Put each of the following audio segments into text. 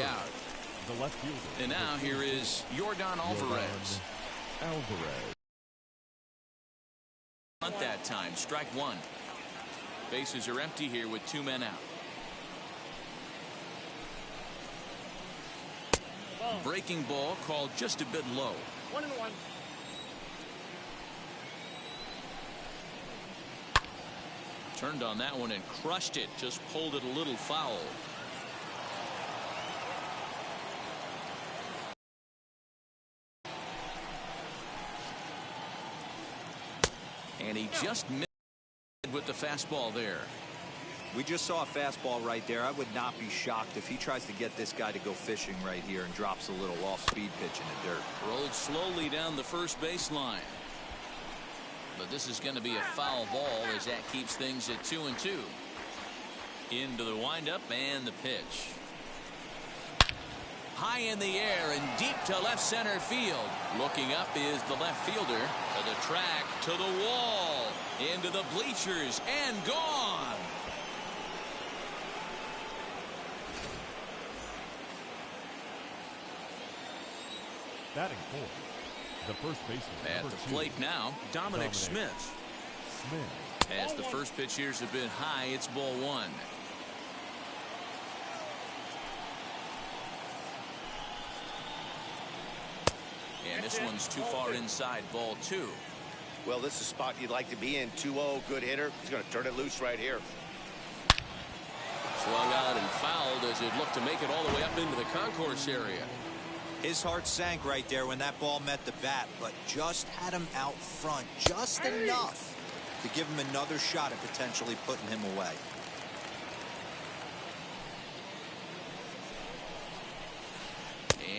out. The left fielder. And now here is Yordan Alvarez. Bunt that time. Strike one. Bases are empty here with 2 men out. Breaking ball called just a bit low. 1-1. Turned on that one and crushed it. Just pulled it a little foul. And he just missed with the fastball there. We just saw a fastball right there. I would not be shocked if he tries to get this guy to go fishing right here and drops a little off-speed pitch in the dirt. Rolled slowly down the first baseline. But this is going to be a foul ball as that keeps things at 2-2. Into the windup and the pitch. High in the air and deep to left center field. Looking up is the left fielder. To the track, to the wall, into the bleachers, and gone. Batting fourth, the first baseman. At the plate now, Dominic Smith. As the first pitch here's a bit high, it's ball one. And this one's too far inside, ball two. Well, this is a spot you'd like to be in. 2-0, good hitter. He's going to turn it loose right here. Swung out and fouled as it looked to make it all the way up into the concourse area. His heart sank right there when that ball met the bat, but just had him out front just enough to give him another shot at potentially putting him away.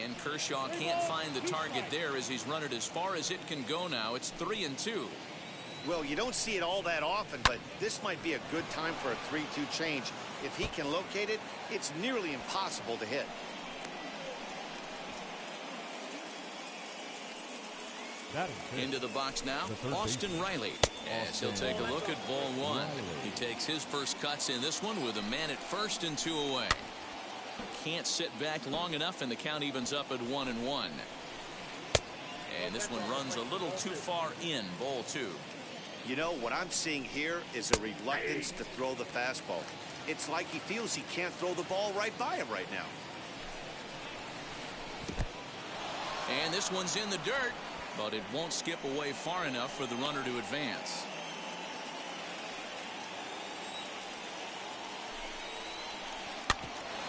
And Kershaw can't find the target there as he's run it as far as it can go now. It's 3-2. Well, you don't see it all that often, but this might be a good time for a 3-2 change. If he can locate it, it's nearly impossible to hit. Into the box now, Austin Riley. As he'll take a look at ball one. He takes his first cuts in this one with a man at first and 2 away. Can't sit back long enough, and the count evens up at 1-1. And this one runs a little too far in, ball two. You know, what I'm seeing here is a reluctance to throw the fastball. It's like he feels he can't throw the ball right by him right now. And this one's in the dirt, but it won't skip away far enough for the runner to advance.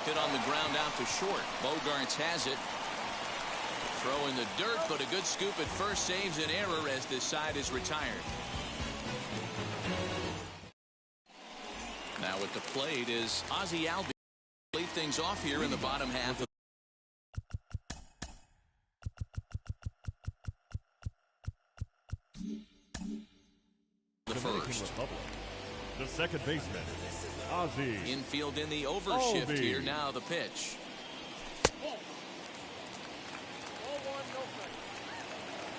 Hit on the ground out to short. Bogarts has it. Throw in the dirt, but a good scoop at first saves an error as this side is retired. Now at the plate is Ozzie Albies. Lead things off here in the bottom half of the first. The second baseman, Ozzie. Infield in the overshift here. Now the pitch.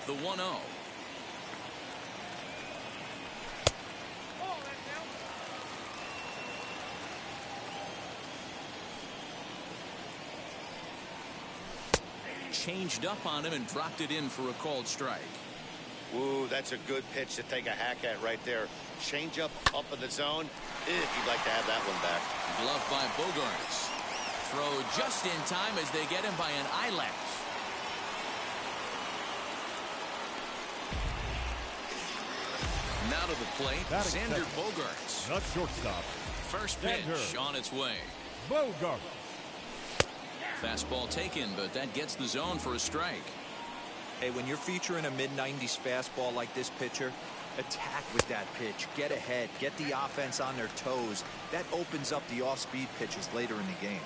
The 1-0. Changed up on him and dropped it in for a called strike. Ooh, that's a good pitch to take a hack at right there. Change up in the zone. If you'd like to have that one back. Glove by Bogarts. Throw just in time as they get him by an eyelash. Now to the plate, Xander Bogarts. Not shortstop. First pitch on its way. Bogarts. Fastball taken, but that gets the zone for a strike. Hey, when you're featuring a mid-90s fastball like this pitcher, attack with that pitch. Get ahead. Get the offense on their toes. That opens up the off-speed pitches later in the game.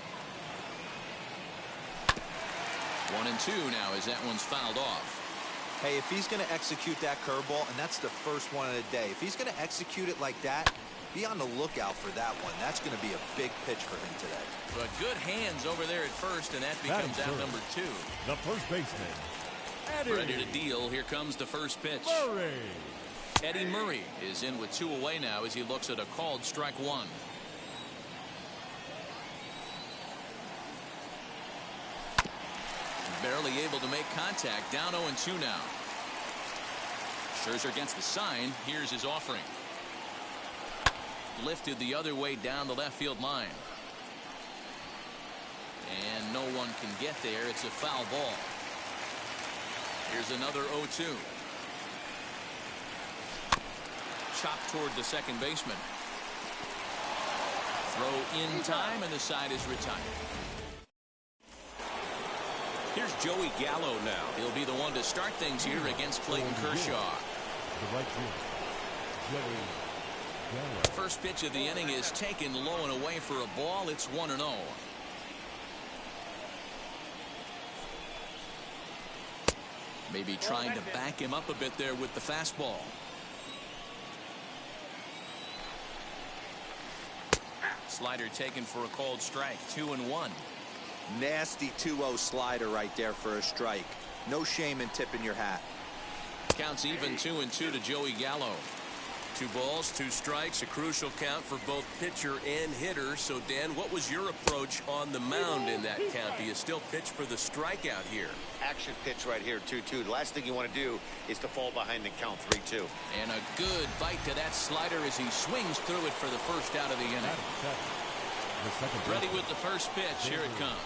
1-2 now as that one's fouled off. Hey, if he's going to execute that curveball, and that's the first one of the day, if he's going to execute it like that, be on the lookout for that one. That's going to be a big pitch for him today. But good hands over there at first, and that becomes out number 2. The first baseman, Eddie. Ready to deal. Here comes the first pitch. Murray. Eddie Murray is in with 2 away now as he looks at a called strike one. barely able to make contact. Down 0-2 now. Scherzer gets the sign. Here's his offering. Lifted the other way down the left field line. And no one can get there. It's a foul ball. Here's another 0-2. Chopped toward the second baseman. Throw in time, and the side is retired. Here's Joey Gallo now. He'll be the one to start things here against Clayton Kershaw. The right field, Joey Gallo. First pitch of the inning is taken low and away for a ball. It's 1-0. Maybe trying to back him up a bit there with the fastball. Slider taken for a called strike. 2-1. Nasty 2-0 slider right there for a strike. No shame in tipping your hat. Counts even. 2-2 to Joey Gallo. 2 balls, 2 strikes, a crucial count for both pitcher and hitter. So, Dan, what was your approach on the mound in that count? Do you still pitch for the strikeout here? Action pitch right here, 2-2. The last thing you want to do is to fall behind and count 3-2. And a good bite to that slider as he swings through it for the first out of the inning. Ready with the first pitch. Here it comes.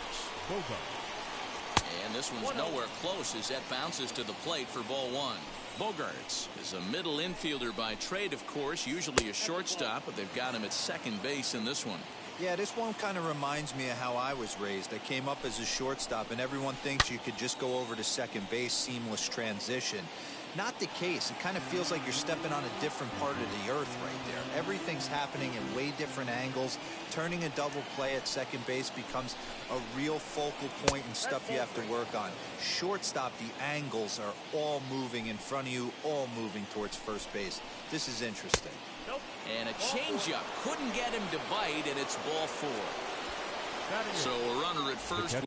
And this one's nowhere close as that bounces to the plate for ball 1. Bogarts is a middle infielder by trade, of course, usually a shortstop, but they've got him at second base in this one. Yeah, this one kind of reminds me of how I was raised. I came up as a shortstop, and everyone thinks you could just go over to second base, seamless transition. Not the case. It kind of feels like you're stepping on a different part of the earth right there. Everything's happening in way different angles. Turning a double play at second base becomes a real focal point and stuff you have to work on. Shortstop, the angles are all moving in front of you, all moving towards first base. This is interesting. And a changeup couldn't get him to bite, and it's ball 4. So a runner at first